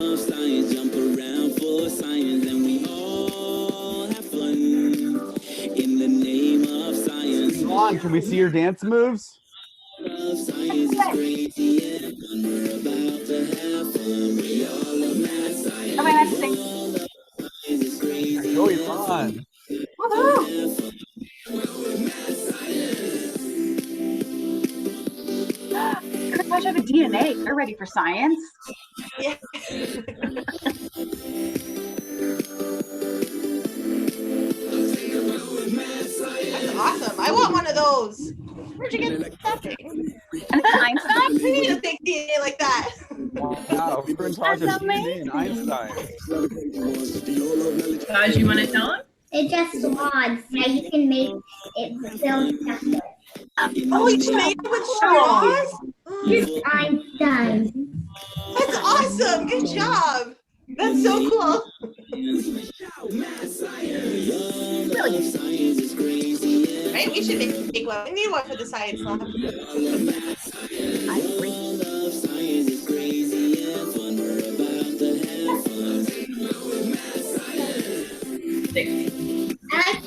Science, jump around for science, and we all have fun in the name of science. Come on, can we see your dance moves? Science is crazy and fun. We're about to have fun. We all love math science. Oh, I have to sing. Science is crazy. Joey, on. Woohoo! Gosh, I have a DNA. They're ready for science. Yeah. That's awesome. I want one of those. Where'd you get that thing? And is that Einstein? We need a big DNA like that. Wow, we're in charge of DNA and Einstein. Taj, you want to tell him? It just rods. Now you can make it build separate. Oh, you made it with straws? Here's Einstein. That's awesome. Good job. That's so cool. Right? We should make one. We need one for the science lab. I agree. I like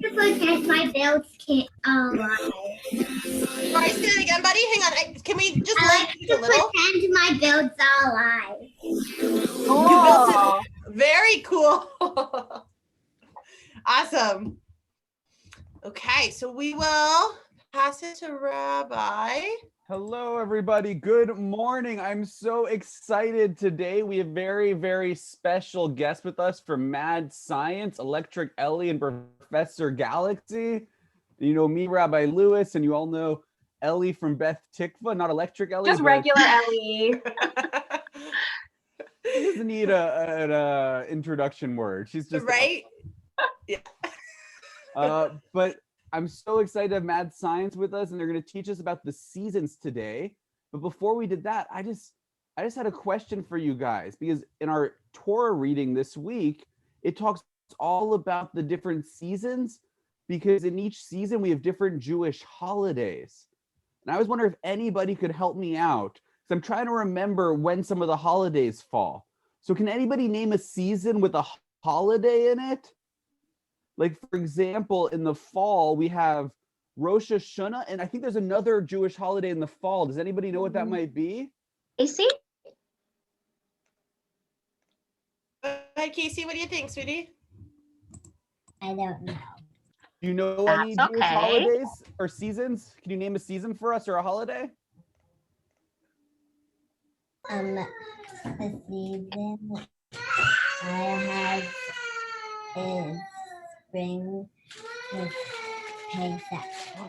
to pretend my builds can't alive. Sorry, say that again, buddy. Hang on. Can we just I like like to a little? pretend my builds are alive. You built it. Very cool. Awesome. Okay, so we will pass it to Rabbi. Hello, everybody. Good morning. I'm so excited today. We have very, very special guests with us from Mad Science, Electric Ellie and Professor Galaxy. You know me, Rabbi Lewis, and you all know Ellie from Beth Tikva, not Electric Ellie. Just regular Ellie. She doesn't need an introduction word. She's just Right? Yeah. But I'm so excited to have Mad Science with us, and they're going to teach us about the seasons today. But before we did that, I just had a question for you guys, because in our Torah reading this week, it talks all about the different seasons, because in each season we have different Jewish holidays. And I was wondering if anybody could help me out, because I'm trying to remember when some of the holidays fall. So can anybody name a season with a holiday in it? Like, for example, in the fall, we have Rosh Hashanah, and I think there's another Jewish holiday in the fall. Does anybody know what that might be? AC? Hi, Casey. What do you think, sweetie? I don't know. Do you know any That's Jewish okay. holidays or seasons? Can you name a season for us or a holiday? The season I have is spring with Pesach.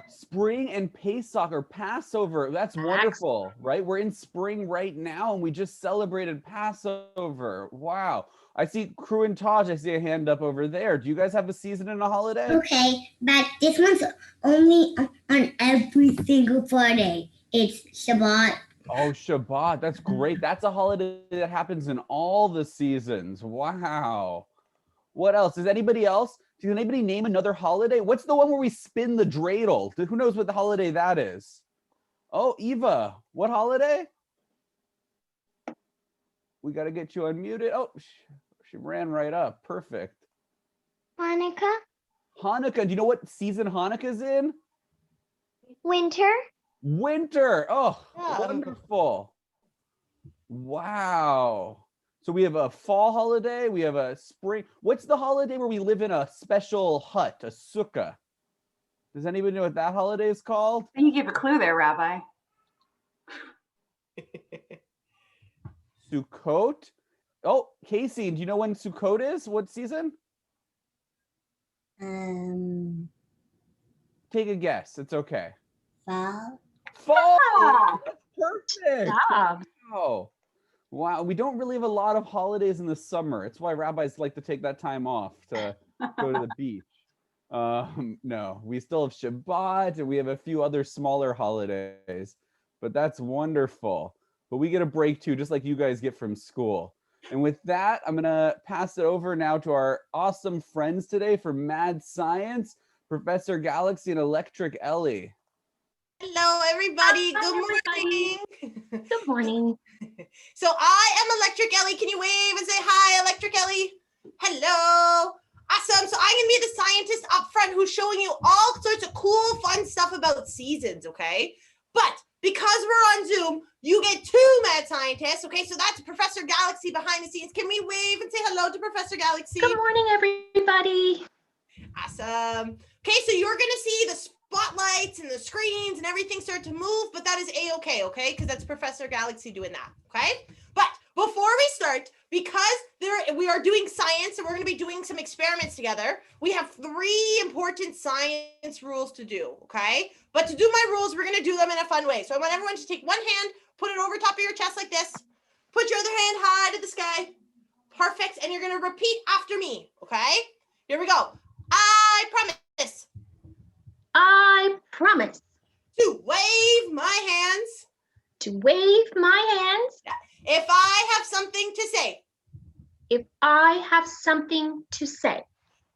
Spring and Pesach or Passover. That's wonderful, right? We're in spring right now, and we just celebrated Passover. Wow. I see Crew and Taj. I see a hand up over there. Do you guys have a season and a holiday? Okay, but this one's only on every single Friday. It's Shabbat. Oh, Shabbat. That's great. That's a holiday that happens in all the seasons. Wow. What else? Does anybody else? Can anybody name another holiday? What's the one where we spin the dreidel? Who knows what the holiday that is? Oh, Eva. What holiday? We got to get you unmuted. Oh, she ran right up. Perfect. Hanukkah. Hanukkah. Do you know what season Hanukkah's in? Winter. Winter. Oh, Yeah. wonderful. Wow. So we have a fall holiday. We have a spring. What's the holiday where we live in a special hut, a sukkah? Does anybody know what that holiday is called? And you gave a clue there, Rabbi. Sukkot. Oh, Casey, do you know when Sukkot is? What season? Take a guess. It's okay. Fall. Fall. Ah, That's perfect. good job. Wow. Wow. We don't really have a lot of holidays in the summer. It's why rabbis like to take that time off to go to the beach. No, we still have Shabbat, and we have a few other smaller holidays, but that's wonderful. But we get a break too, just like you guys get from school. And with that, I'm gonna pass it over now to our awesome friends today for Mad Science, Professor Galaxy and Electric Ellie. Hello, everybody. Hi, Good everybody. morning. Good morning. So I am Electric Ellie. Can you wave and say hi, Electric Ellie? Hello. Awesome. So I'm going to be the scientist up front who's showing you all sorts of cool, fun stuff about seasons, okay? But because we're on Zoom, you get 2 mad scientists, okay? So that's Professor Galaxy behind the scenes. Can we wave and say hello to Professor Galaxy? Good morning, everybody. Awesome. Okay, so you're going to see the spotlights and the screens and everything start to move, but that is A-okay, okay? Because that's Professor Galaxy doing that, okay? But before we start, because we are doing science and we're going to be doing some experiments together, we have 3 important science rules to do, okay? But to do my rules, we're going to do them in a fun way. So I want everyone to take one hand, put it over top of your chest like this. Put your other hand high to the sky. Perfect. And you're going to repeat after me, okay? Here we go. I promise. I promise To wave my hands. to wave my hands If I have something to say. if I have something to say.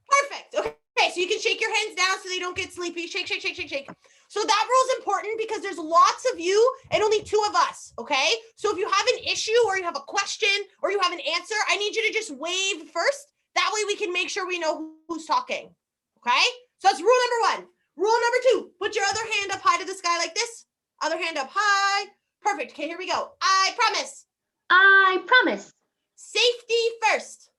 Perfect. Okay, so you can shake your hands down so they don't get sleepy. Shake, shake, shake, shake, shake. So that rule is important because there's lots of you and only 2 of us, okay? So if you have an issue or you have a question or you have an answer, I need you to just wave first. That way we can make sure we know who's talking, okay? So that's rule number 1. Rule number 2, put your other hand up high to the sky like this. Other hand up high. Perfect. Okay, here we go. I promise. I promise Safety first.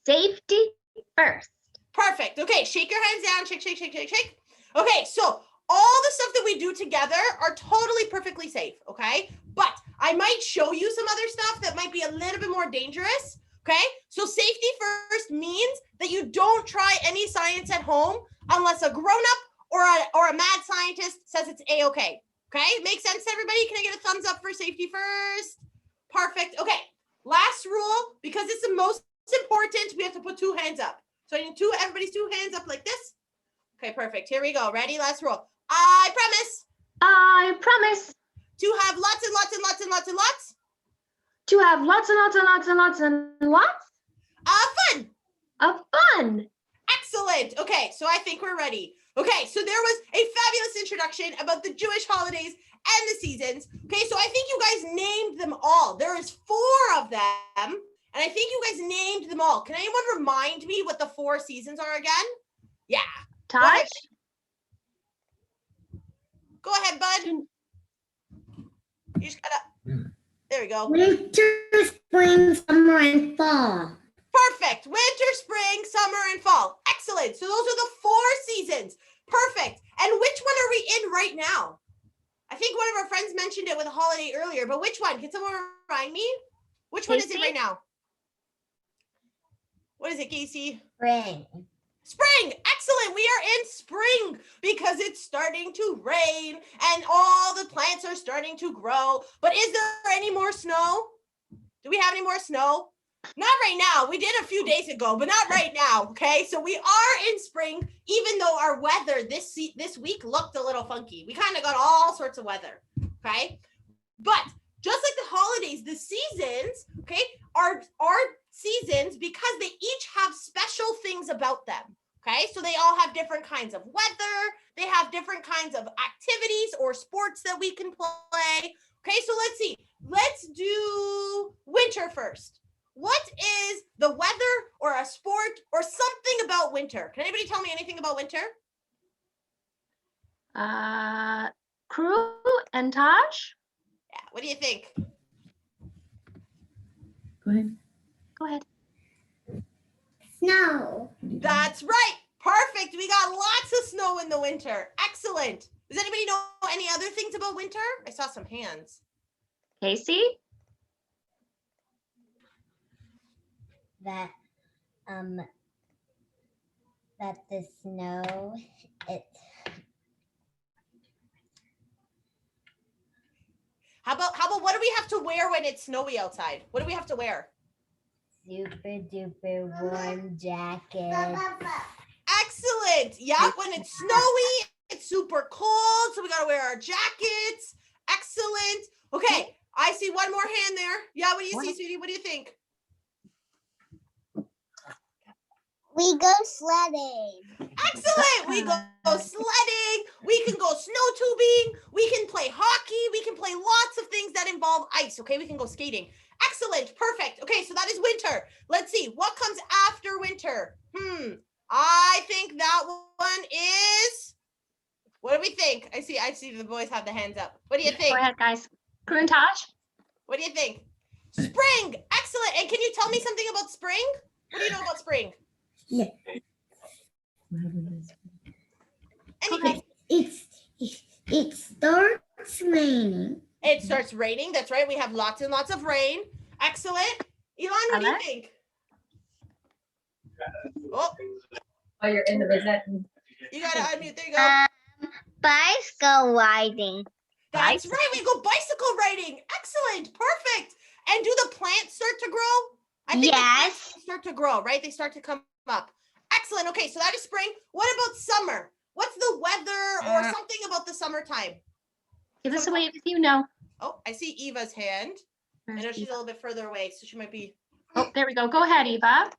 safety first. Perfect. Okay, shake your hands down. Shake, shake, shake, shake, shake. Okay, so all the stuff that we do together are totally perfectly safe, okay? But I might show you some other stuff that might be a little bit more dangerous, okay? So safety first means that you don't try any science at home unless a grown-up or a mad scientist says it's A-okay, okay? Make sense to everybody? Can I get a thumbs up for safety first? Perfect. Okay, last rule, because it's the most important, we have to put 2 hands up. So I need everybody's 2 hands up like this. Okay, perfect. Here we go. Ready? Last rule. I promise I promise to have lots and lots and lots and lots and lots to have lots and lots and lots and lots and lots of fun. of fun. Excellent. Okay, so I think we're ready. Okay, so there was a fabulous introduction about the Jewish holidays and the seasons. Okay, so I think you guys named them all. There is 4 of them, and I think you guys named them all. Can anyone remind me what the 4 seasons are again? Yeah. Tosh, Go ahead, bud. You just gotta. There we go. Winter, spring, summer, and fall. Perfect. Winter, spring, summer, and fall. Excellent. So those are the 4 seasons. Perfect. And which one are we in right now? I think one of our friends mentioned it with a holiday earlier, but which one? Can someone remind me? Which one is it Casey? right now? What is it, Casey? Spring. Spring. Excellent. We are in spring because it's starting to rain and all the plants are starting to grow. But is there any more snow? Do we have any more snow? Not right now. We did a few days ago, but not right now. Okay. So we are in spring, even though our weather this week looked a little funky. We kind of got all sorts of weather. Okay. But just like the holidays, the seasons, okay, are seasons because they each have special things about them. Okay, so they all have different kinds of weather. They have different kinds of activities or sports that we can play. Okay, so let's see. Let's do winter first. What is the weather or a sport or something about winter? Can anybody tell me anything about winter? Crew and Tosh. Yeah, what do you think? Go ahead. Go ahead. Snow. That's right. Perfect. We got lots of snow in the winter. Excellent. Does anybody know any other things about winter? I saw some hands. Casey. That the snow, How about what do we have to wear when it's snowy outside? What do we have to wear? super duper warm jacket. Excellent. Yeah, when it's snowy, it's super cold, so we gotta wear our jackets. Excellent. Okay, I see one more hand there. Yeah, what do you see, sweetie? What do you think? We go sledding. Excellent. We go sledding. We can go snow tubing. We can play hockey. We can play lots of things that involve ice. Okay, we can go skating. Excellent. Perfect. Okay, so that is winter. Let's see what comes after winter. I think that one is. What do we think? I see the boys have the hands up. What do you think? Go ahead, guys. Kuntaj? What do you think? Spring. Excellent. And can you tell me something about spring? What do you know about spring? Yeah. Anything. It starts raining. It starts raining. That's right. We have lots and lots of rain. Excellent. Elon, what do you Alex? think? Oh, Oh, you're in the visit. you gotta unmute. There you go. Bicycle riding. That's right. We go bicycle riding. Excellent. Perfect. And do the plants start to grow? I think the plants start to grow, right? They start to come up. Excellent. Okay, so that is spring. What about summer? What's the weather or something about the summertime? Give us a wave if you know. Oh, I see Eva's hand. I know she's a little bit further away, so she might be. Oh, there we go. Go ahead, Eva.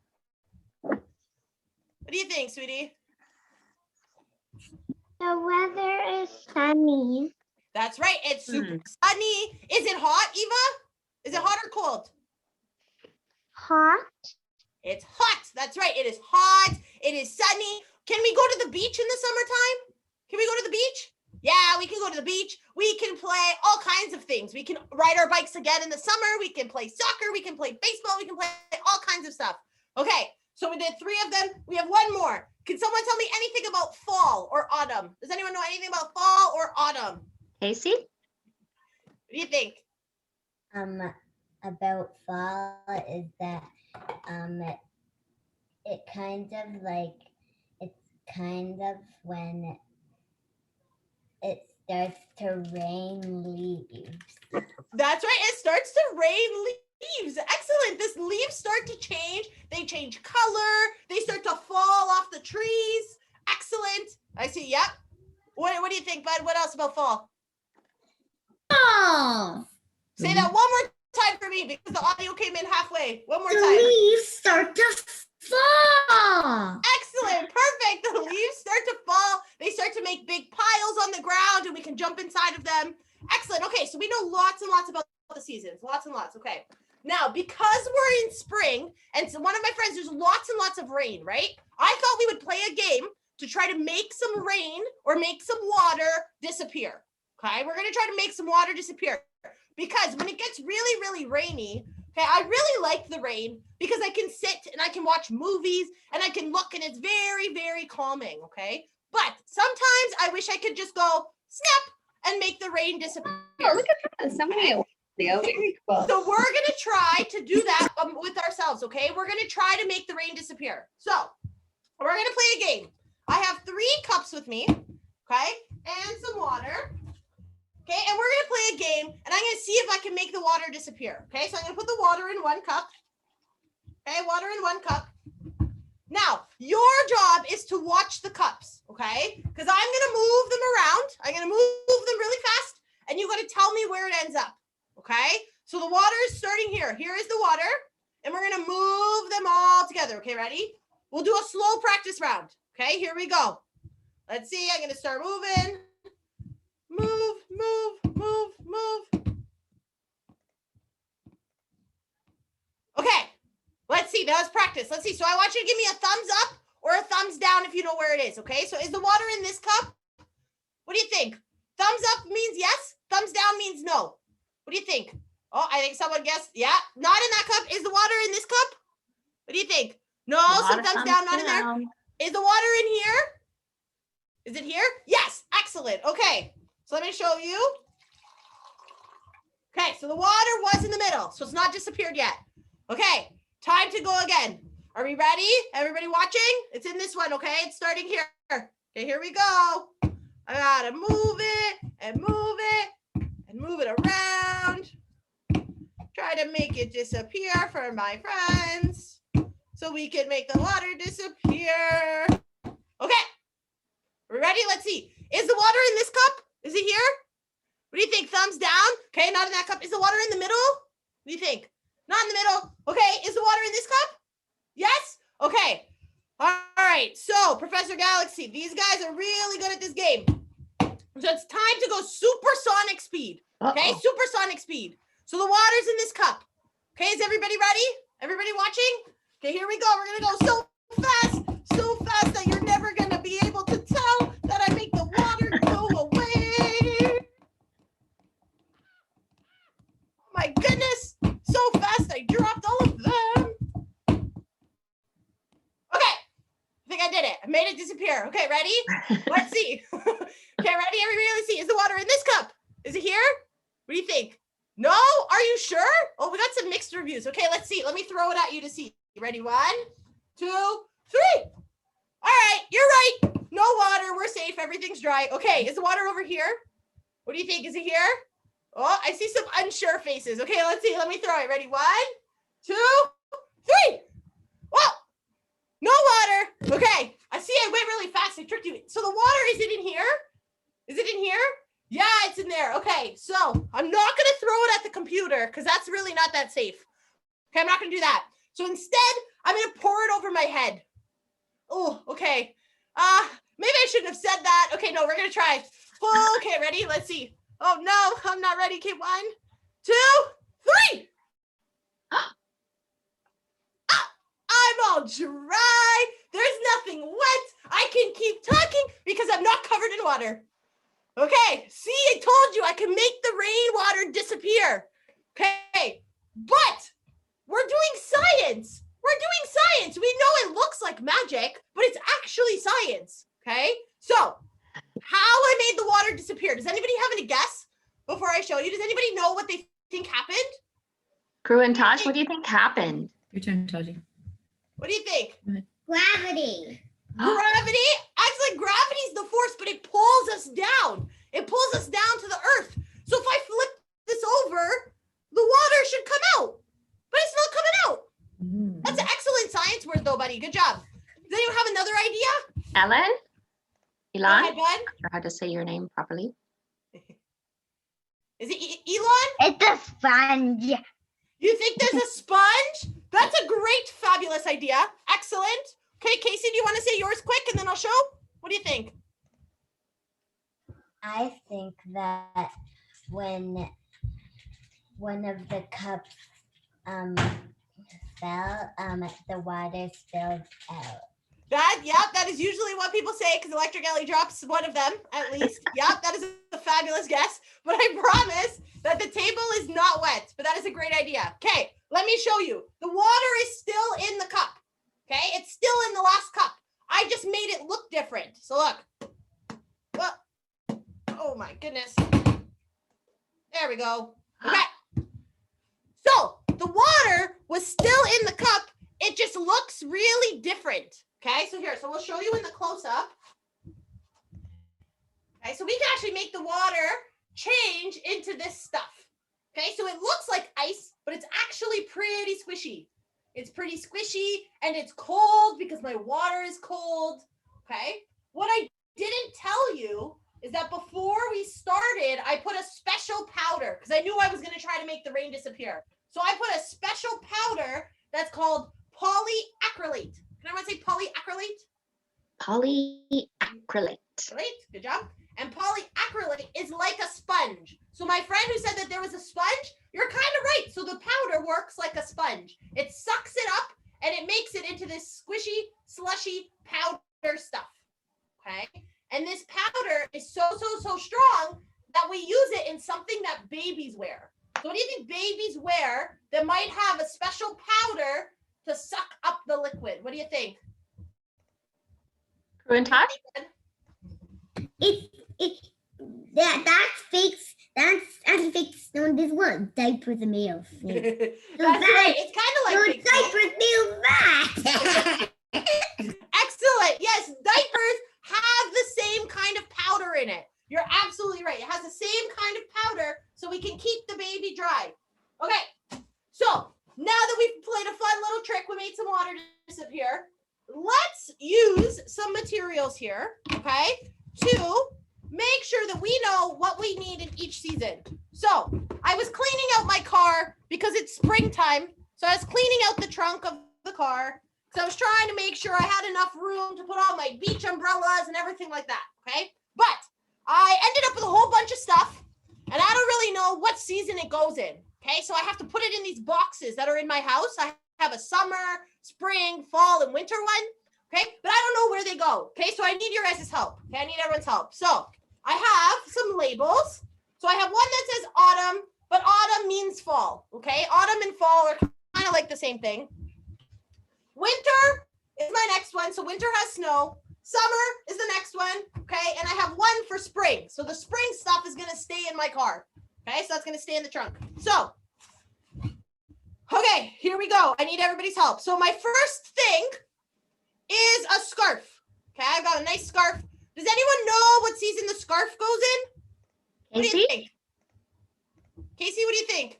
What do you think, sweetie? The weather is sunny. That's right. It's super sunny. Is it hot, Eva? Is it hot or cold? Hot. It's hot. That's right. It is hot. It is sunny. Can we go to the beach in the summertime? Can we go to the beach? Yeah, we can go to the beach. We can play all kinds of things. We can ride our bikes again in the summer. We can play soccer. We can play baseball. We can play all kinds of stuff. Okay, so we did 3 of them. We have one more. Can someone tell me anything about fall or autumn? Does anyone know anything about fall or autumn? Casey? What do you think? About fall is that it kind of like it's kind of when it starts to rain leaves. That's right. It starts to rain leaves. Excellent. This leaves start to change. They change color. They start to fall off the trees. Excellent. I see. Yep. What do you think, bud? What else about fall? Oh, Say that one more time for me because the audio came in halfway. One more the time. leaves start to fall. Excellent. Perfect. The leaves start to fall. They start to make big piles on the ground and we can jump inside of them. Excellent. Okay, so we know lots and lots about the seasons. Lots and lots. Okay. Now, because we're in spring, and so one of my friends, there's lots and lots of rain, right? I thought we would play a game to try to make some rain or make some water disappear. Okay, we're going to try to make some water disappear because when it gets really, really rainy, okay, I really like the rain because I can sit and I can watch movies and I can look and it's very, very calming, okay? But sometimes I wish I could just go snap and make the rain disappear. Oh, look at that. Somebody very cool. So we're going to try to do that with ourselves, okay? We're going to try to make the rain disappear. So we're going to play a game. I have 3 cups with me, okay, and some water. Okay, and we're gonna play a game, and I'm gonna see if I can make the water disappear. Okay, so I'm gonna put the water in 1 cup. Okay, water in 1 cup. Now, your job is to watch the cups, okay? Because I'm gonna move them around. I'm gonna move them really fast, and you gotta tell me where it ends up. Okay? So the water is starting here. Here is the water, and we're gonna move them all together. Okay, ready? We'll do a slow practice round. Okay, here we go. Let's see. I'm gonna start moving. Move, move, move, move. Okay, let's see. That was practice. Let's see. So I want you to give me a thumbs up or a thumbs down if you know where it is. Okay, so is the water in this cup? What do you think? Thumbs up means yes. Thumbs down means no. What do you think? Oh, I think someone guessed. Yeah, not in that cup. Is the water in this cup? What do you think? No, some thumbs down, not in there. Is the water in here? Is it here? Yes, excellent. Okay. So let me show you. Okay, so the water was in the middle, so it's not disappeared yet. Okay, time to go again. Are we ready? Everybody watching? It's in this one, okay? It's starting here. Okay, here we go. I gotta move it and move it and move it around. Try to make it disappear for my friends so we can make the water disappear. Okay, we're ready? Let's see. Is the water in this cup? Is it here? What do you think? Thumbs down? Okay, not in that cup. Is the water in the middle? What do you think? Not in the middle. Okay, is the water in this cup? Yes? Okay. All So, Professor Galaxy, these guys are really good at this game. So it's time to go supersonic speed. Okay, supersonic speed. So the water's in this cup. Okay, is everybody ready? Everybody watching? Okay, here we go. We're gonna go so fast that you're never gonna be able to tell that I make the water go away. Oh my goodness, so fast I dropped all of them. Okay, I think I did it. I made it disappear. Okay, ready? Let's see. Okay, ready? Everybody, let's see. Is the water in this cup? Is it here? What do you think? No? Are you sure? Oh, we got some mixed reviews. Okay, let's see. Let me throw it at you to see. You ready? 1, 2, 3. All right, you're right. No water. We're safe. Everything's dry. Okay, is the water over here? What do you think? Is it here? Oh, I see some unsure faces. Okay, let's see. Let me throw it. Ready? 1, 2, 3. Whoa! No water. Okay, I see I went really fast. I tricked you. So the water, is it in here? Is it in here? Yeah, it's in there. Okay, so I'm not going to throw it at the computer because that's really not that safe. Okay, I'm not going to do that. So instead, I'm going to pour it over my head. Oh, okay. Maybe I shouldn't have said that. Okay, no, we're going to try. Oh, okay, ready? Let's see. Oh, no, I'm not ready. Okay, 1, 2, 3. I'm all dry. There's nothing wet. I can keep talking because I'm not covered in water. Okay, see, I told you I can make the rainwater disappear. Okay, but we're doing science. We're doing science. We know it looks like magic, but it's actually science. Okay, so how I made the water disappear. Does anybody have any guess before I show you? Does anybody know what they think happened? Crew and Tosh, what do you think happened? Your turn, Taji. What do you think? Gravity. Gravity? Actually, gravity's the force, but it pulls us down. It pulls us down to the earth. So if I flip this over, the water should come out, but it's not coming out. That's an excellent science word though, buddy. Good job. Does anyone have another idea? Ellen? Go Elon? ahead, bud. Not sure how to say your name properly. Is it Elon? It's a sponge. You think there's a sponge? That's a great, fabulous idea. Excellent. Okay, Casey, do you want to say yours quick and then I'll show? What do you think? I think that when one of the cups fell, the water spilled out. That is usually what people say because Electric Ellie drops one of them at least. That is a fabulous guess. But I promise that the table is not wet. But that is a great idea. Okay, let me show you. The water is still in the cup. Okay, it's still in the last cup. I just made it look different. So look. Oh my goodness. There we go. Okay. So the water was still in the cup. It just looks really different. Okay, so here, so we'll show you in the close-up. Okay, so we can actually make the water change into this stuff. Okay, so it looks like ice, but it's actually pretty squishy. It's pretty squishy and it's cold because my water is cold. Okay, what I didn't tell you is that before we started, I put a special powder because I knew I was going to try to make the rain disappear. So I put a special powder that's called polyacrylate. Can everyone say polyacrylate? Polyacrylate. Right, good job. And polyacrylate is like a sponge. So my friend who said that there was a sponge, you're kind of right. So the powder works like a sponge. It sucks it up and it makes it into this squishy, slushy powder stuff. Okay. And this powder is so strong that we use it in something that babies wear. So what do you think babies wear that might have a special powder to suck up the liquid? What do you think? Crew and Tosh? That's fake. That's fake. No, this one diapers are made of fake. That's right. It's kind of like diapers made of that. Excellent. Yes, diapers have the same kind of powder in it. You're absolutely right. It has the same kind of powder so we can keep the baby dry. Okay, so now that we've played a fun little trick, we made some water disappear. Let's use some materials here, okay, to make sure that we know what we need in each season. So I was cleaning out my car because it's springtime. So I was cleaning out the trunk of the car So I was trying to make sure I had enough room to put all my beach umbrellas and everything like that, okay? But I ended up with a whole bunch of stuff, and I don't really know what season it goes in, okay? So I have to put it in these boxes that are in my house. I have a summer, spring, fall, and winter one, okay? But I don't know where they go, okay? So I need your guys' help, okay? I need everyone's help. So I have some labels. So I have one that says autumn, but autumn means fall, okay? Autumn and fall are kind of like the same thing. Winter is my next one. So winter has snow. Summer is the next one, okay? And I have one for spring. So the spring stuff is going to stay in my car, okay? So that's going to stay in the trunk. So, okay, here we go. I need everybody's help. So my first thing is a scarf, okay? I've got a nice scarf. Does anyone know what season the scarf goes in? What do you think? Casey, what do you think?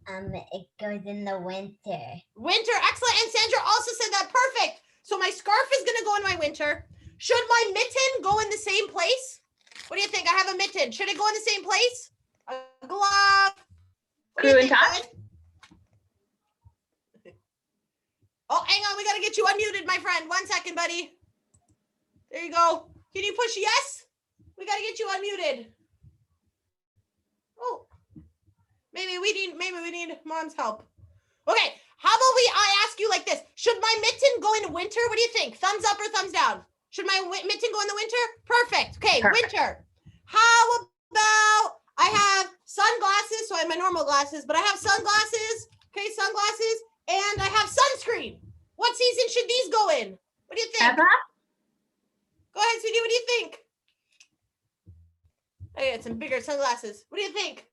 It goes in the winter. Winter, excellent. And Sandra also said that. Perfect. So my scarf is going to go in my winter. Should my mitten go in the same place? What do you think? I have a mitten. Should it go in the same place? A glove. Crew and Tosh? Oh, hang on. We got to get you unmuted, my friend. 1 second, buddy. There you go. Can you push yes? We got to get you unmuted. Oh. Maybe we need mom's help. Okay, how about I ask you like this? Should my mitten go in winter? What do you think? Thumbs up or thumbs down? Should my mitten go in the winter? Perfect. Okay, Perfect. winter. How about I have sunglasses? So I have my normal glasses, but I have sunglasses. Okay, sunglasses, and I have sunscreen. What season should these go in? What do you think? Eva? Go ahead, sweetie. What do you think? I got some bigger sunglasses. What do you think?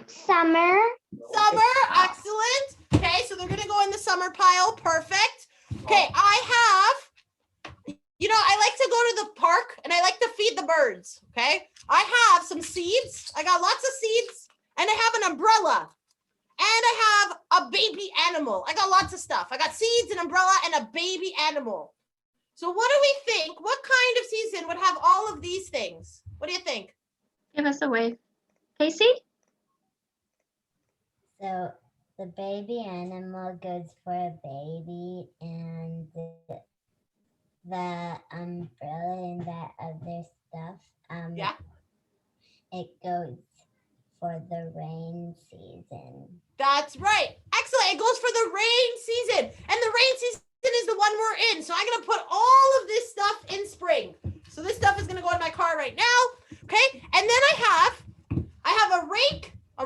Summer. Summer, excellent. Okay, so they're gonna go in the summer pile. Perfect. Okay, I like to go to the park and I like to feed the birds. Okay, I have some seeds. I got lots of seeds, and I have an umbrella, and I have a baby animal. I got lots of stuff. I got seeds, an umbrella, and a baby animal. So what do we think? What kind of season would have all of these things? What do you think? Give us a wave. Casey? So the baby animal goes for a baby, and the umbrella and that other stuff, Yeah. it goes for the rain season. That's right. Excellent. It goes for the rain season. And the rain season is the one we're in. So I'm going to put all of this stuff in spring. So this stuff is going to go in my car right now. Okay. And then I have a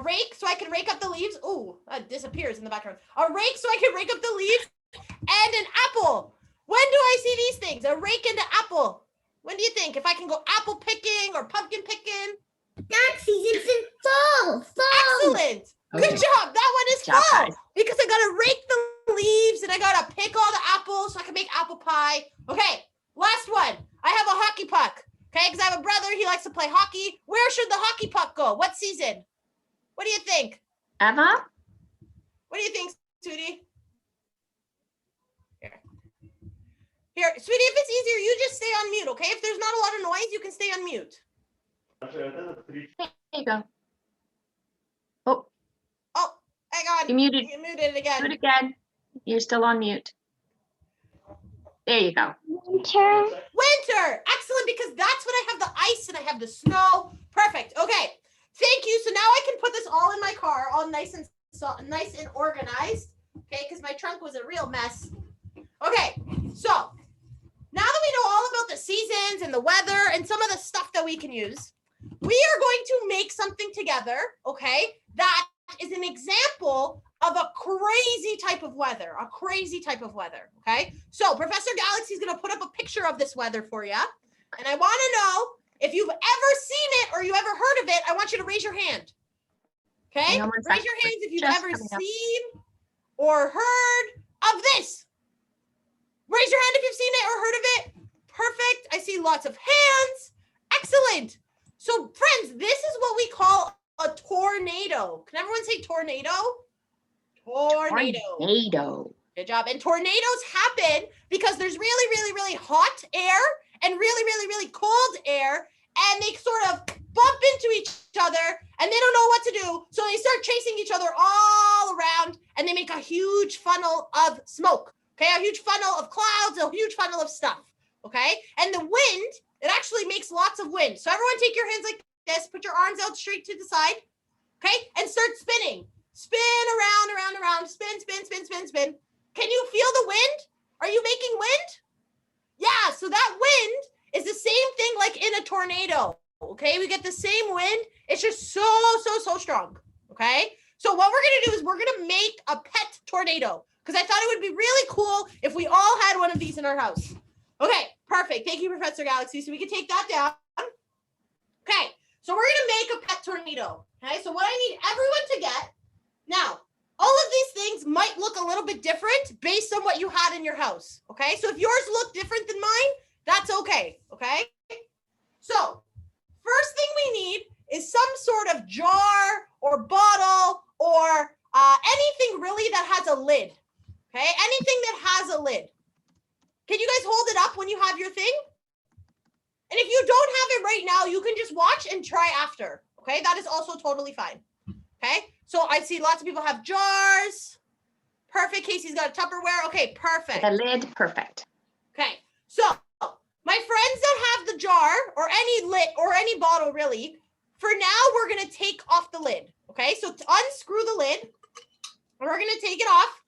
rake so I can rake up the leaves. Oh, that disappears in the background. A rake so I can rake up the leaves, and an apple. When do I see these things? A rake and an apple. When do you think? If I can go apple picking or pumpkin picking? That season's in fall. Excellent. Good Okay. job. That one is Good job, fall guys. because I got to rake the leaves and I got to pick all the apples so I can make apple pie. Okay, last one. I have a hockey puck. Okay, because I have a brother. He likes to play hockey. Where should the hockey puck go? What season? What do you think? Eva? What do you think, sweetie? Here, sweetie, if it's easier, you just stay on mute, okay? If there's not a lot of noise, you can stay on mute. There you go. Oh, Oh, hang on. you muted. You muted it again. Do it again. You're still on mute. There you go. Winter. Winter. Excellent, because that's when I have the ice and I have the snow. Perfect. Okay. Thank you. So now I can put this all in my car, all nice and organized. Okay, because my trunk was a real mess. Okay, so now that we know all about the seasons and the weather and some of the stuff that we can use, we are going to make something together, okay, that is an example of a crazy type of weather, okay? So Professor Galaxy is going to put up a picture of this weather for you, and I want to know if you've ever seen it or you ever heard of it. I want you to raise your hand, okay? Hang on one Raise sec. your hands if you've Just ever coming up. seen or heard of this. Raise your hand if you've seen it or heard of it. Perfect. I see lots of hands. Excellent. So, friends, this is what we call a tornado. Can everyone say tornado? Tornado. Good job. And tornadoes happen because there's really, really, really hot air and really, really, really cold air, and they sort of bump into each other and they don't know what to do. So they start chasing each other all around and they make a huge funnel of smoke. Okay, a huge funnel of clouds, a huge funnel of stuff. Okay, and the wind, it actually makes lots of wind. So everyone take your hands like this, put your arms out straight to the side. Okay, and start spinning. Spin around, spin. Can you feel the wind? Are you making wind? Yeah, so that wind is the same thing like in a tornado. Okay, we get the same wind. It's just so strong. Okay, so what we're gonna do is we're gonna make a pet tornado because I thought it would be really cool if we all had one of these in our house. Okay, perfect. Thank you, Professor Galaxy. So we can take that down. Okay, so we're gonna make a pet tornado. Okay, so what I need everyone to get now. All of these things might look a little bit different based on what you had in your house. Okay, so if yours look different than mine, that's okay. Okay, so first thing we need is some sort of jar or bottle or anything really that has a lid. Okay, anything that has a lid. Can you guys hold it up when you have your thing? And if you don't have it right now, you can just watch and try after. Okay, that is also totally fine. Okay, so I see lots of people have jars. Perfect. Casey's got a Tupperware. Okay, perfect. The lid, perfect. Okay, so my friends that have the jar or any lid or any bottle really, for now we're gonna take off the lid. Okay, so to unscrew the lid, we're gonna take it off.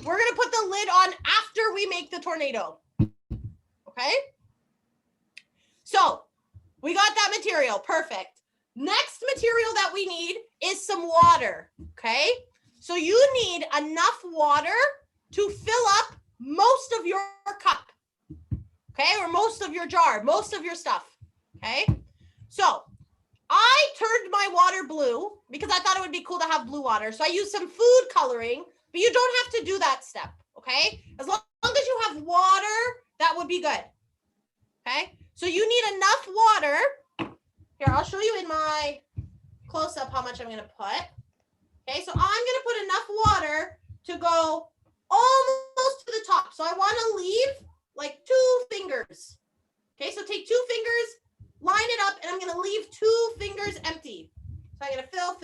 We're gonna put the lid on after we make the tornado. Okay, so we got that material. Perfect. Next material that we need is some water. Okay, so you need enough water to fill up most of your cup. Okay, or most of your jar, most of your stuff. Okay, so I turned my water blue because I thought it would be cool to have blue water. So I used some food coloring, but you don't have to do that step. Okay, as long as you have water, that would be good. Okay, so you need enough water. Here, I'll show you in my close-up how much I'm gonna put. Okay, so I'm gonna put enough water to go almost to the top. So I wanna leave like 2 fingers. Okay, so take 2 fingers, line it up, and I'm gonna leave 2 fingers empty. So I'm gonna fill.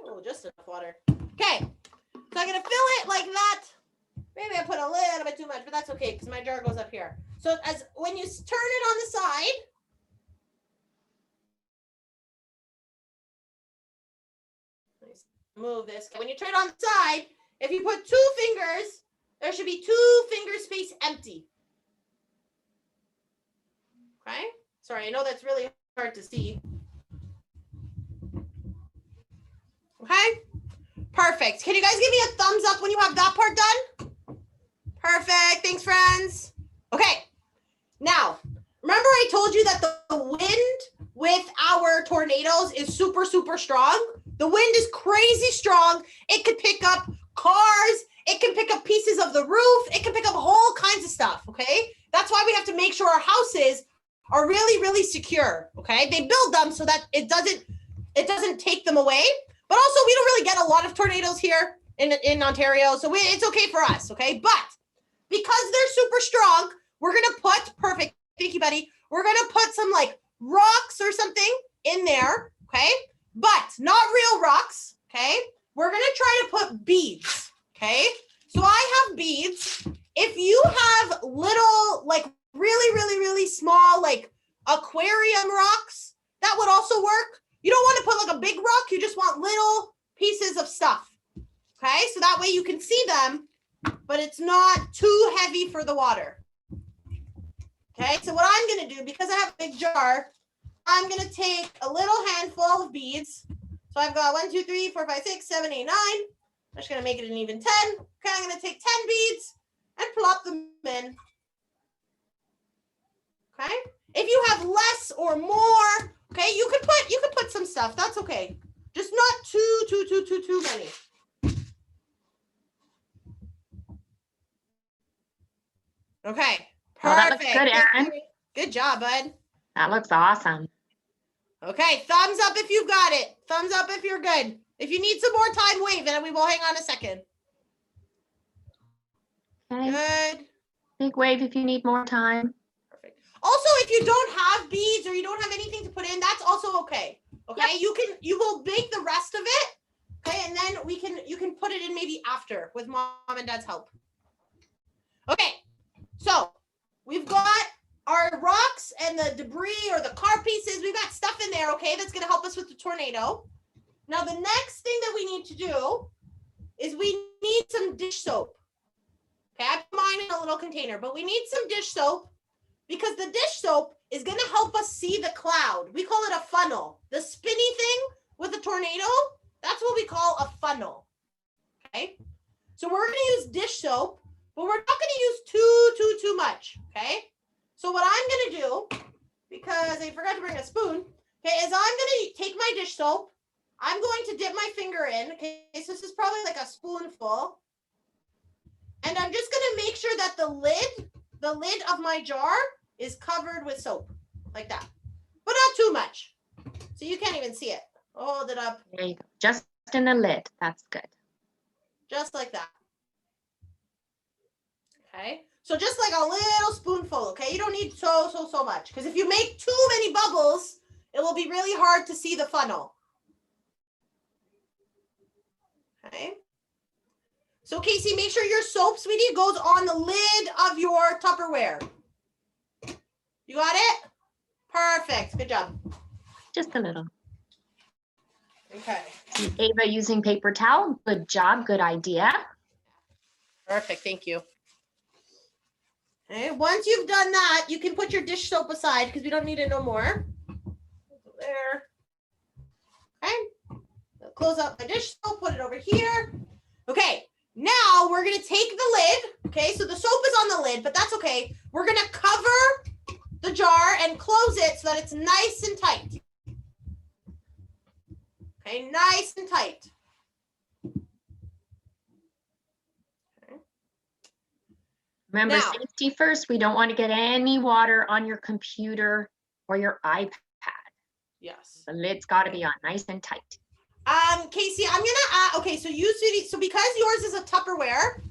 Oh, just enough water. Okay, so I'm gonna fill it like that. Maybe I put a little bit too much, but that's okay because my jar goes up here. So as when you turn it on the side, move this. When you turn it on the side, if you put 2 fingers, there should be 2 finger space empty. Okay. Sorry, I know that's really hard to see. Okay. Perfect. Can you guys give me a thumbs up when you have that part done? Perfect. Thanks, friends. Okay. Now, remember I told you that the wind with our tornadoes is super strong? The wind is crazy strong. It could pick up cars. It can pick up pieces of the roof. It can pick up all kinds of stuff, okay? That's why we have to make sure our houses are really secure, okay? They build them so that it doesn't take them away. But also, we don't really get a lot of tornadoes here in Ontario, so it's okay for us, okay? But because they're super strong, we're going to put, perfect, thank you, buddy. We're going to put some like rocks or something in there, okay? But not real rocks, okay? We're going to try to put beads, okay? So I have beads. If you have little, like really small, like aquarium rocks, that would also work. You don't want to put like a big rock. You just want little pieces of stuff, okay? So that way you can see them, but it's not too heavy for the water. Okay, so what I'm going to do, because I have a big jar, I'm going to take a little handful of beads. So I've got 1, 2, 3, 4, 5, 6, 7, 8, 9. I'm just going to make it an even 10. Okay, I'm going to take 10 beads and plop them in. Okay, if you have less or more, okay, you could put some stuff. That's okay. Just not too many. Okay. Perfect. Oh, that looks good, Erin. Good job, bud. That looks awesome. Okay, thumbs up if you've got it. Thumbs up if you're good. If you need some more time, wave and we will hang on a second. Okay. Good. Big wave if you need more time. Perfect. Also, if you don't have beads or you don't have anything to put in, that's also okay. Okay, you will make the rest of it. Okay, and then you can put it in maybe after with mom and dad's help. Okay, so we've got our rocks and the debris or the car pieces. We've got stuff in there, okay, that's gonna help us with the tornado. Now the next thing that we need to do is we need some dish soap. Okay, I put mine in a little container, but we need some dish soap because the dish soap is gonna help us see the cloud. We call it a funnel. The spinny thing with the tornado, that's what we call a funnel. Okay, so we're gonna use dish soap, but we're not gonna use too much. Okay, so what I'm gonna do, because I forgot to bring a spoon, okay, is I'm gonna take my dish soap. I'm going to dip my finger in. Okay, so this is probably like a spoonful, and I'm just gonna make sure that the lid of my jar is covered with soap, like that, but not too much, so you can't even see it. Hold it up. There you go. Just in the lid. That's good. Just like that. Okay, so just like a little spoonful. Okay, you don't need so much, because if you make too many bubbles, it will be really hard to see the funnel. Okay, so Casey, make sure your soap, sweetie, goes on the lid of your Tupperware. You got it? Perfect. Good job. Just a little. Okay. Ava using paper towel. Good job. Good idea. Perfect. Thank you. Okay. Once you've done that, you can put your dish soap aside because we don't need it no more. There. Okay. I'll close up my dish soap. Put it over here. Okay. Now we're gonna take the lid. Okay. So the soap is on the lid, but that's okay. We're gonna cover the jar and close it so that it's nice and tight. Okay, nice and tight. Okay. Remember, Now- safety first. We don't want to get any water on your computer or your iPad. Yes. The lid's got to be on nice and tight. Casey, I'm gonna okay, so so because yours is a Tupperware,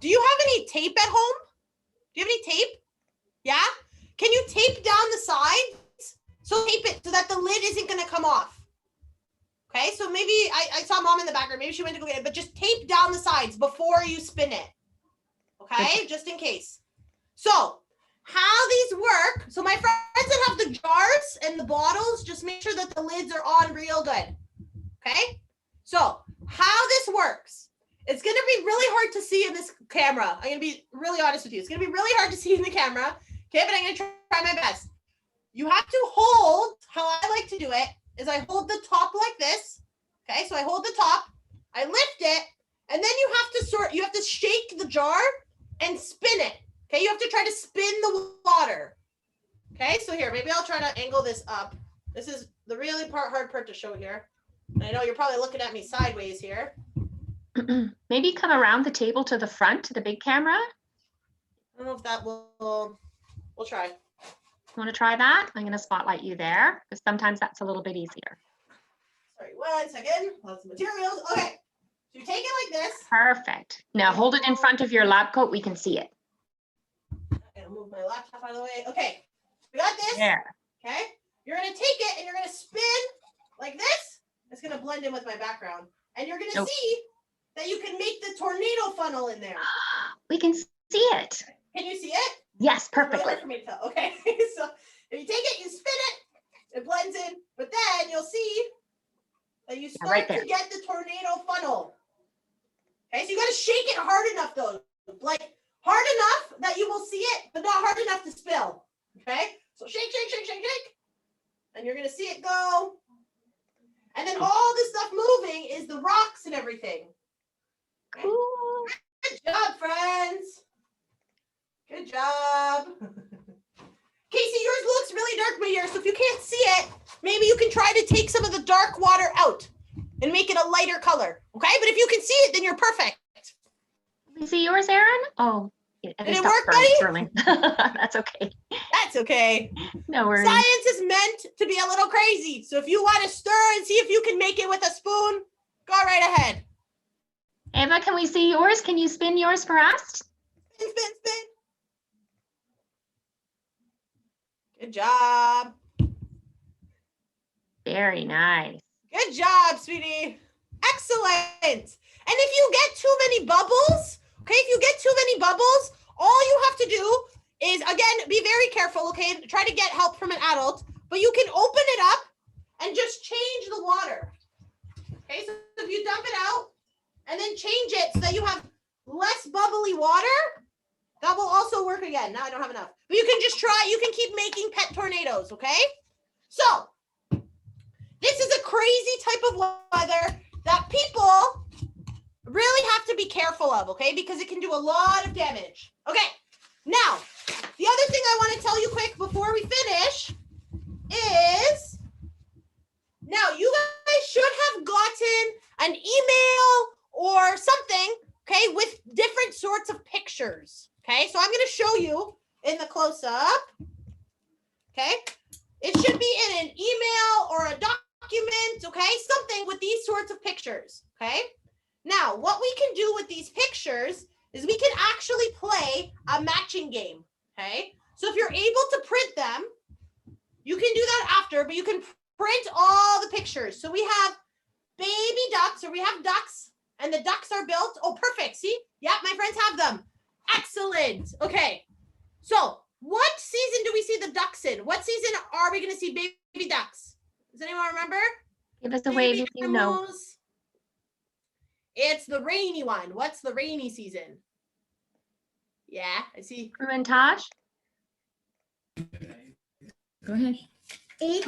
do you have any tape at home? Do you have any tape? Yeah? Can you tape down the sides? So tape it so that the lid isn't gonna come off. Okay, so maybe I saw mom in the background. Maybe she went to go get it, but just tape down the sides before you spin it. Okay, just in case. So how these work, so my friends that have the jars and the bottles, just make sure that the lids are on real good. Okay, so how this works, it's gonna be really hard to see in this camera. I'm gonna be really honest with you. It's gonna be really hard to see in the camera. Okay, but I'm gonna try my best. You have to hold, how I like to do it, is I hold the top like this. Okay, so I hold the top, I lift it, and then you have to shake the jar and spin it. Okay, you have to try to spin the water. Okay, so here, maybe I'll try to angle this up. This is the really hard part to show here. And I know you're probably looking at me sideways here. Maybe come around the table to the front, to the big camera. I don't know if that will, we'll try. Want to try that? I'm going to spotlight you there because sometimes that's a little bit easier. Sorry, 1 second. Lots of materials. Okay, so you take it like this. Perfect. Now hold it in front of your lab coat. We can see it. And I'll move my laptop out of the way. Okay, we got this. There. Okay, you're gonna take it and you're gonna spin like this. It's gonna blend in with my background, and you're gonna see that you can make the tornado funnel in there. We can see it. Can you see it? Yes, Really perfectly. hard for me to tell. Okay, so if you take it, you spin it blends in, but then you'll see that you start right there. to get the tornado funnel. Okay, so you gotta shake it hard enough though, like hard enough that you will see it, but not hard enough to spill. Okay, so shake, shake, shake, shake, shake, and you're gonna see it go. And then all this stuff moving is the rocks and everything. Okay? Cool. Good job, friends. Good job. Casey, yours looks really dark right here, so if you can't see it, maybe you can try to take some of the dark water out and make it a lighter color, okay? But if you can see it, then you're perfect. Can you see yours, Aaron? Oh, Did it work, buddy? Swirling. That's okay. That's okay. No worries. Science is meant to be a little crazy, so if you want to stir and see if you can make it with a spoon, go right ahead. Ava, can we see yours? Can you spin yours for us? Spin, spin, spin. Good job. Very nice. Good job, sweetie. Excellent. And if you get too many bubbles, okay, if you get too many bubbles, all you have to do is, again, be very careful, okay? Try to get help from an adult, but you can open it up and just change the water. Okay, so if you dump it out and then change it so that you have less bubbly water, that will also work again. Now I don't have enough. But you can just try, you can keep making pet tornadoes, okay? So, this is a crazy type of weather that people really have to be careful of, okay? Because it can do a lot of damage. Okay, now, the other thing I want to tell you quick before we finish is, now you guys should have gotten an email or something, okay, with different sorts of pictures, okay? So I'm going to show you in the close-up, okay? It should be in an email or a document, okay? Something with these sorts of pictures, okay? Now, what we can do with these pictures is we can actually play a matching game, okay? So if you're able to print them, you can do that after, but you can print all the pictures. So we have baby ducks, or we have ducks, and the ducks are built. Oh, perfect. See? Yeah, my friends have them. Excellent. Okay. So what season do we see the ducks in? What season are we going to see baby ducks? Does anyone remember? Give us a wave if you know. Animals. It's the rainy one. What's the rainy season? Yeah, I see. Crew and Tosh? Go ahead. It's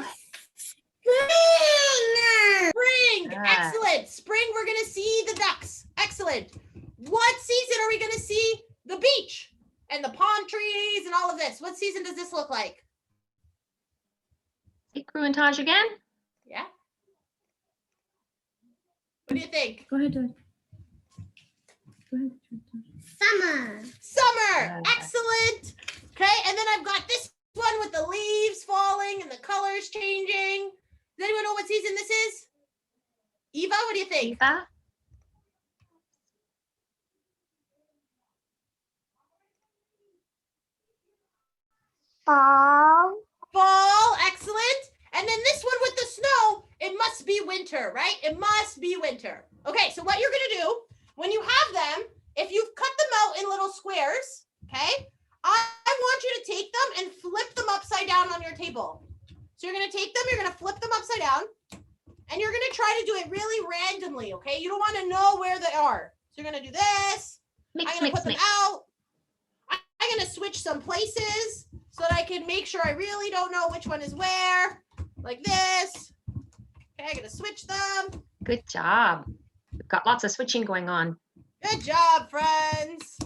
Spring. Ah. Excellent. Spring, we're going to see the ducks. Excellent. What season are we going to see the beach and the palm trees and all of this? What season does this look like? Say Crew and Tosh again? Yeah. What do you think? Go ahead, Dad. Go ahead. summer. Summer. Excellent. Okay, and then I've got this one with the leaves falling and the colors changing. Does anyone know what season this is? Eva, what do you think? Eva? Fall. Fall. Excellent. And then this one with the snow, it must be winter, right? It must be winter. Okay, so what you're going to do when you have them, if you've cut them out in little squares, okay, I want you to take them and flip them upside down on your table. So you're going to take them, you're going to flip them upside down, and you're going to try to do it really randomly, okay? You don't want to know where they are. So you're going to do this. Mix, I'm going to mix, put them mix. out. I'm going to switch some places so that I can make sure I really don't know which one is where. Like this. Okay, I'm going to switch them. Good job. We've got lots of switching going on. Good job, friends.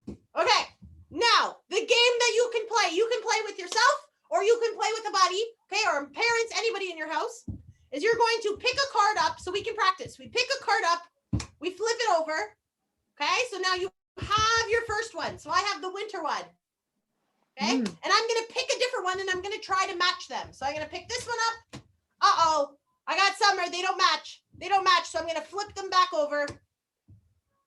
Okay, now the game that you can play with yourself or you can play with a buddy, okay, or parents, anybody in your house, is you're going to pick a card up so we can practice. We pick a card up, we flip it over, okay, so now you have your first one. So I have the winter one, okay, and I'm going to pick a different one and I'm going to try to match them. So I'm going to pick this one up. Uh-oh, I got summer. They don't match. They don't match, so I'm going to flip them back over.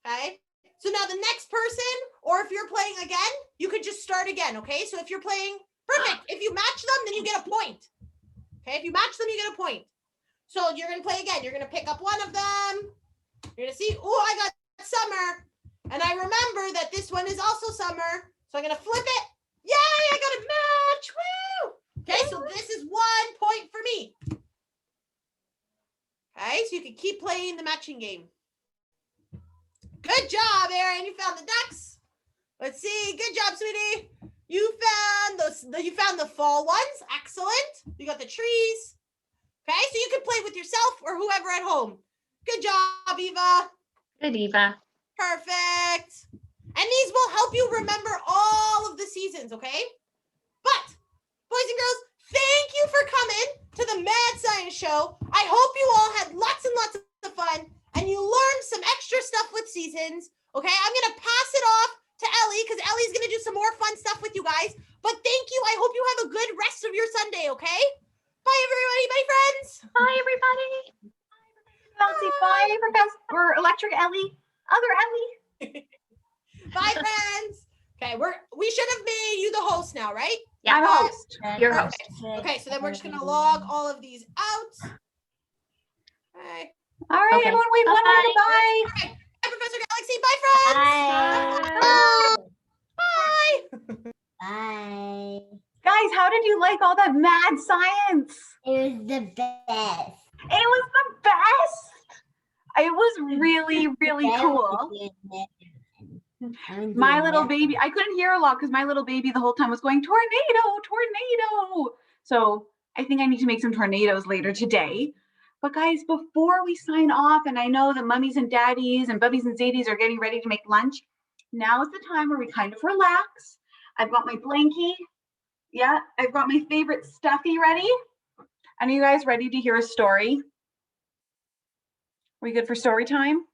Okay, so now the next person, or if you're playing again, you could just start again, okay? So if you're playing, perfect. If you match them, then you get a point. Okay, if you match them, you get a point. So you're going to play again. You're going to pick up one of them. You're going to see, oh, I got summer. And I remember that this one is also summer. So I'm going to flip it. Yay, I got a match. Woo! Okay, so this is 1 point for me. Okay, so you can keep playing the matching game. Good job, Erin. You found the ducks. Let's see. Good job, sweetie. You found the fall ones. Excellent. You got the trees. Okay, so you can play with yourself or whoever at home. Good job, Eva. Good, Eva. Perfect. And these will help you remember all of the seasons, okay? But, boys and girls, thank you for coming to the Mad Science Show. I hope you all had lots and lots of fun and you learned some extra stuff with seasons, okay? I'm going to pass it off to Ellie because Ellie's going to do some more fun stuff with you guys. But thank you. I hope you have a good rest of your Sunday, okay? Bye, everybody. Bye, friends. Bye, everybody. Elsie, bye, Professor or Electric Ellie, other Ellie. Bye, friends. Okay, we should have made you the host now, right? Yeah. I'm a host. Your Okay. host. Okay, so then we're just gonna log all of these out. Okay. All right, Okay. everyone, wave one Bye. more goodbye. Bye, Professor Galaxy. Bye, friends. Bye. Bye. Bye. Guys, how did you like all that mad science? It was the best. It was the best. It was really, really Better cool. with the American. My little baby, I couldn't hear a lot because my little baby the whole time was going, tornado, tornado. So I think I need to make some tornadoes later today. But guys, before we sign off, and I know the mummies and daddies and bubbies and zadies are getting ready to make lunch, now is the time where we kind of relax. I've got my blankie. Yeah, I've got my favorite stuffy ready. And are you guys ready to hear a story? Are we good for story time?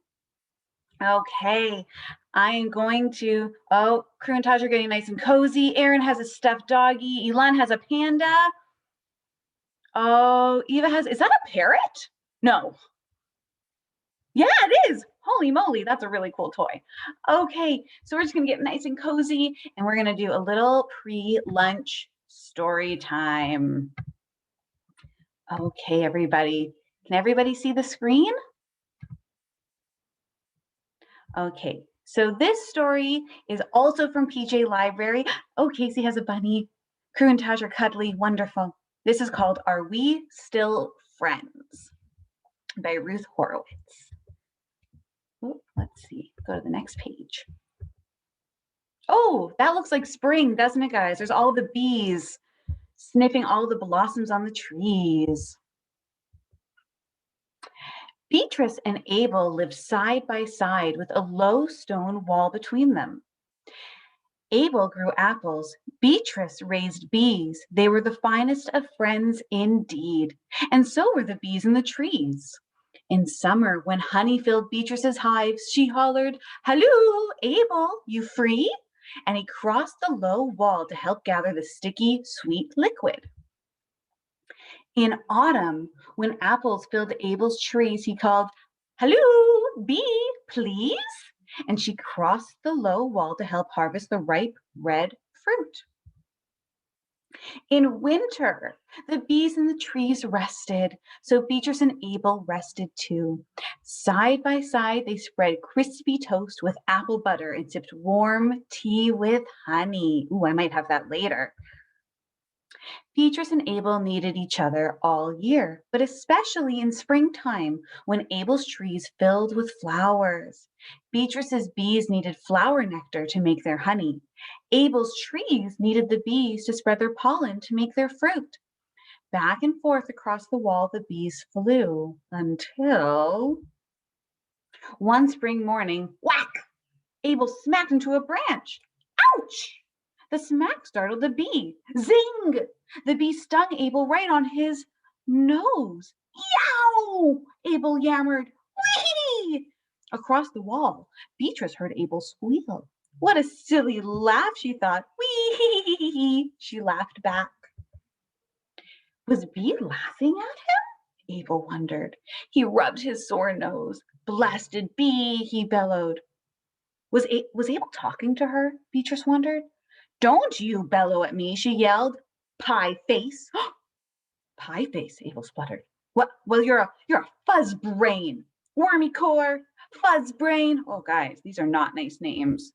Okay, I am going to, Crew and Taj are getting nice and cozy. Aaron has a stuffed doggy. Elan has a panda. Oh, Eva has, is that a parrot? No. Yeah, it is. Holy moly, that's a really cool toy. Okay, so we're just gonna get nice and cozy and we're gonna do a little pre-lunch story time. Okay, everybody. Can everybody see the screen? Okay, so this story is also from PJ Library. Oh, Casey has a bunny. Crew and Taj are cuddly, wonderful. This is called Are We Still Friends by Ruth Horowitz. Oh, let's see, go to the next page. Oh, that looks like spring, doesn't it, guys? There's all the bees sniffing all the blossoms on the trees. Beatrice and Abel lived side by side with a low stone wall between them. Abel grew apples. Beatrice raised bees. They were the finest of friends indeed. And so were the bees in the trees. In summer, when honey filled Beatrice's hives, she hollered, "Halloo, Abel, you free?" And he crossed the low wall to help gather the sticky, sweet liquid. In autumn, when apples filled Abel's trees, he called, "Halloo, bee, please?" And she crossed the low wall to help harvest the ripe red fruit. In winter, the bees in the trees rested, so Beatrice and Abel rested too. Side by side, they spread crispy toast with apple butter and sipped warm tea with honey. Ooh, I might have that later. Beatrice and Abel needed each other all year, but especially in springtime when Abel's trees filled with flowers. Beatrice's bees needed flower nectar to make their honey. Abel's trees needed the bees to spread their pollen to make their fruit. Back and forth across the wall the bees flew until one spring morning, whack! Abel smacked into a branch. Ouch! The smack startled the bee. Zing! The bee stung Abel right on his nose. Yow! Abel yammered. Whee! Across the wall, Beatrice heard Abel squeal. What a silly laugh, she thought. Whee! She laughed back. Was Bee laughing at him? Abel wondered. He rubbed his sore nose. Blasted Bee, he bellowed. Was Abel talking to her? Beatrice wondered. Don't you bellow at me, she yelled. Pie face. Pie face, Abel spluttered. What? Well, you're a fuzz brain. Wormy core, fuzz brain. Oh, guys, these are not nice names.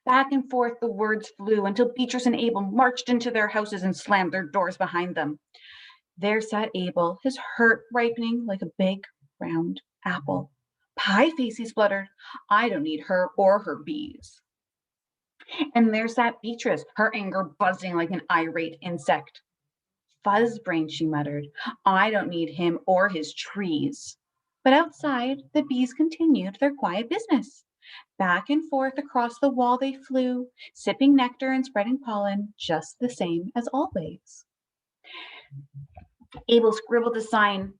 Back and forth the words flew until Beatrice and Abel marched into their houses and slammed their doors behind them. There sat Abel, his hurt ripening like a big, round apple. Pie face, he spluttered. I don't need her or her bees. And there sat Beatrice, her anger buzzing like an irate insect. Fuzzbrain, she muttered. I don't need him or his trees. But outside, the bees continued their quiet business. Back and forth across the wall they flew, sipping nectar and spreading pollen, just the same as always. Abel scribbled a sign,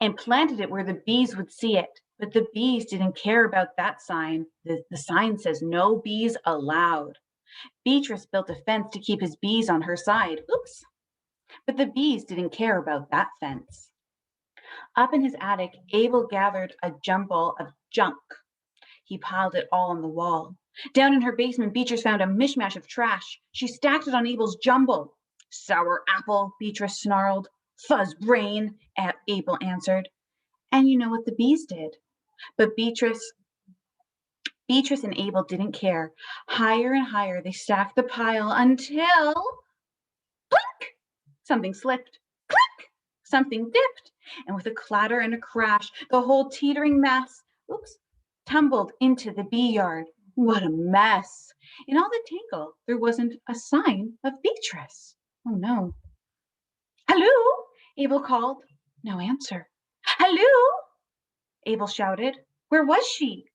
and planted it where the bees would see it. But the bees didn't care about that sign. The sign says no bees allowed. Beatrice built a fence to keep his bees on her side. But the bees didn't care about that fence. Up in his attic, Abel gathered a jumble of junk. He piled it all on the wall. Down in her basement, Beatrice found a mishmash of trash. She stacked it on Abel's jumble. Sour apple, Beatrice snarled. Fuzz brain, Abel answered. And you know what the bees did? But Beatrice and Abel didn't care. Higher and higher they stacked the pile until clink! Something slipped. Click! Something dipped. And with a clatter and a crash, the whole teetering mass, tumbled into the bee yard. What a mess. In all the tinkle, there wasn't a sign of Beatrice. Oh no. Hello, Abel called. No answer. Hello, Abel shouted. Where was she?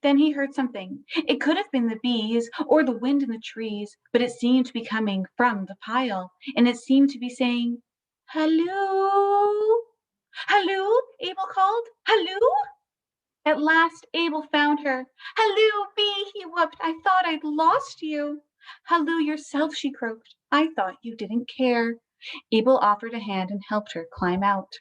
Then he heard something. It could have been the bees or the wind in the trees, but it seemed to be coming from the pile, and it seemed to be saying, hello? Hello, Abel called. Hello? At last, Abel found her. Hello, bee, he whooped. I thought I'd lost you. Hello yourself, she croaked. I thought you didn't care. Abel offered a hand and helped her climb out.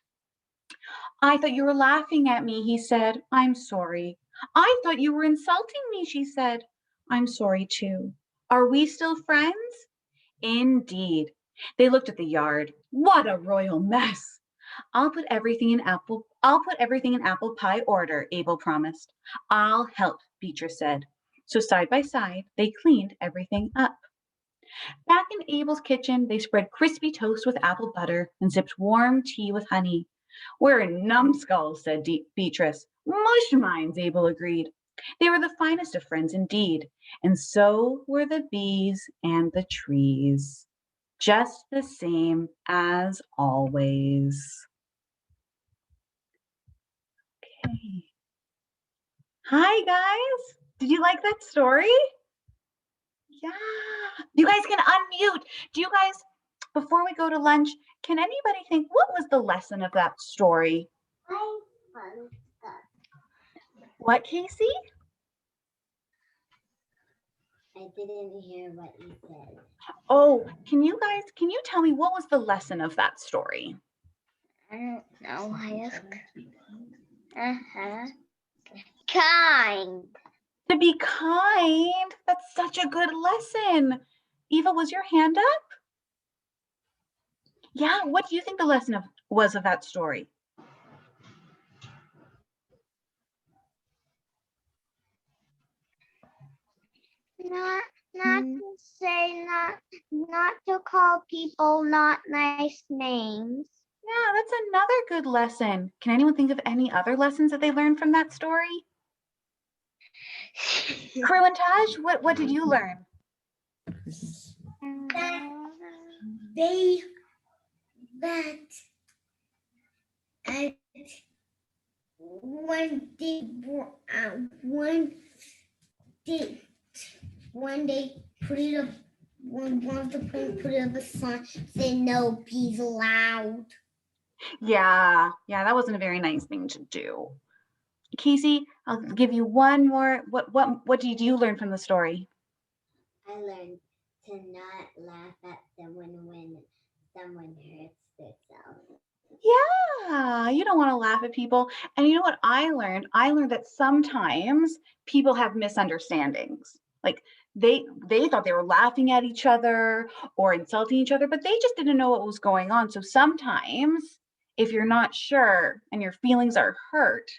I thought you were laughing at me, he said. I'm sorry. I thought you were insulting me, she said. I'm sorry too. Are we still friends? Indeed. They looked at the yard. What a royal mess. I'll put everything in apple pie order, Abel promised. I'll help, Beatrice said. So side by side, they cleaned everything up. Back in Abel's kitchen, they spread crispy toast with apple butter and sipped warm tea with honey. We're numbskulls, said Beatrice. Mush minds, Abel agreed. They were the finest of friends indeed, and so were the bees and the trees. Just the same as always. Okay. Hi, guys. Did you like that story? Yeah. You guys can unmute. Do you guys, before we go to lunch, can anybody think what was the lesson of that story? What, Casey? I didn't hear what you said. Oh, can you tell me what was the lesson of that story? I don't know. Kind. To be kind. That's such a good lesson. Eva, was your hand up? Yeah, what do you think the lesson was of that story? Not to say not to call people not nice names. Yeah, that's another good lesson. Can anyone think of any other lessons that they learned from that story? Crew and Taj, what did you learn? When they put it up, when one of the parents put it up a sign, say no bees allowed. Yeah, that wasn't a very nice thing to do. Casey, I'll give you one more. What did you learn from the story? I learned to not laugh at someone when someone hurts themselves. Yeah, you don't want to laugh at people. And you know what I learned? I learned that sometimes people have misunderstandings. Like they thought they were laughing at each other or insulting each other, but they just didn't know what was going on. So sometimes if you're not sure and your feelings are hurt,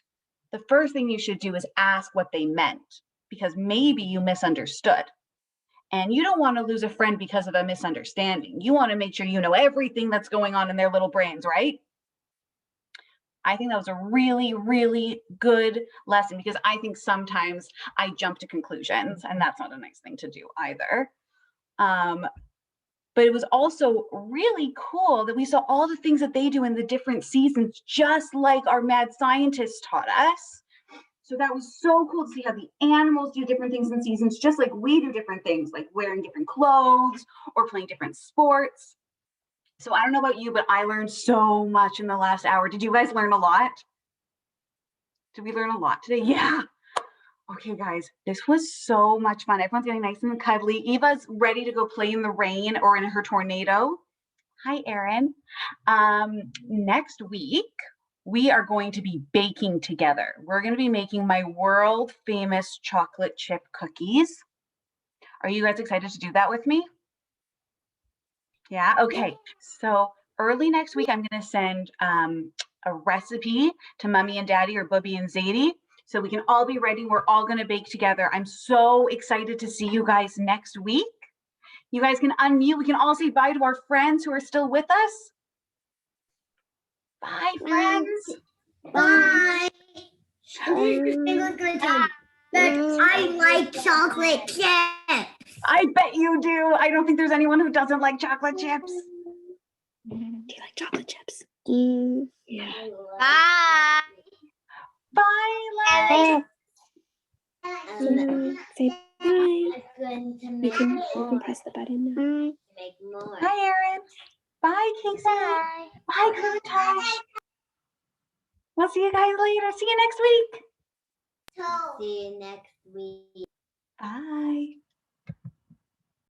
the first thing you should do is ask what they meant, because maybe you misunderstood. And you don't want to lose a friend because of a misunderstanding. You want to make sure you know everything that's going on in their little brains, right? I think that was a really, really good lesson, because I think sometimes I jump to conclusions, and that's not a nice thing to do either. But it was also really cool that we saw all the things that they do in the different seasons, just like our mad scientists taught us. So that was so cool to see how the animals do different things in seasons, just like we do different things, like wearing different clothes or playing different sports. So I don't know about you, but I learned so much in the last hour. Did you guys learn a lot? Did we learn a lot today? Yeah. Okay, guys, this was so much fun. Everyone's getting nice and cuddly. Eva's ready to go play in the rain or in her tornado. Hi, Erin. Next week, we are going to be baking together. We're going to be making my world famous chocolate chip cookies. Are you guys excited to do that with me? Yeah, okay. So early next week, I'm going to send a recipe to Mommy and Daddy or Bubby and Zadie so we can all be ready. We're all going to bake together. I'm so excited to see you guys next week. You guys can unmute. We can all say bye to our friends who are still with us. Bye, friends. Bye. I like chocolate chips. I bet you do. I don't think there's anyone who doesn't like chocolate chips. Do you like chocolate chips? Yeah. Bye. Bye, Lex. Say bye. You can press the button now. Hi, Erin. Bye, Casey. Bye, Kurtash. We'll see you guys later. See you next week. See you next week. Bye.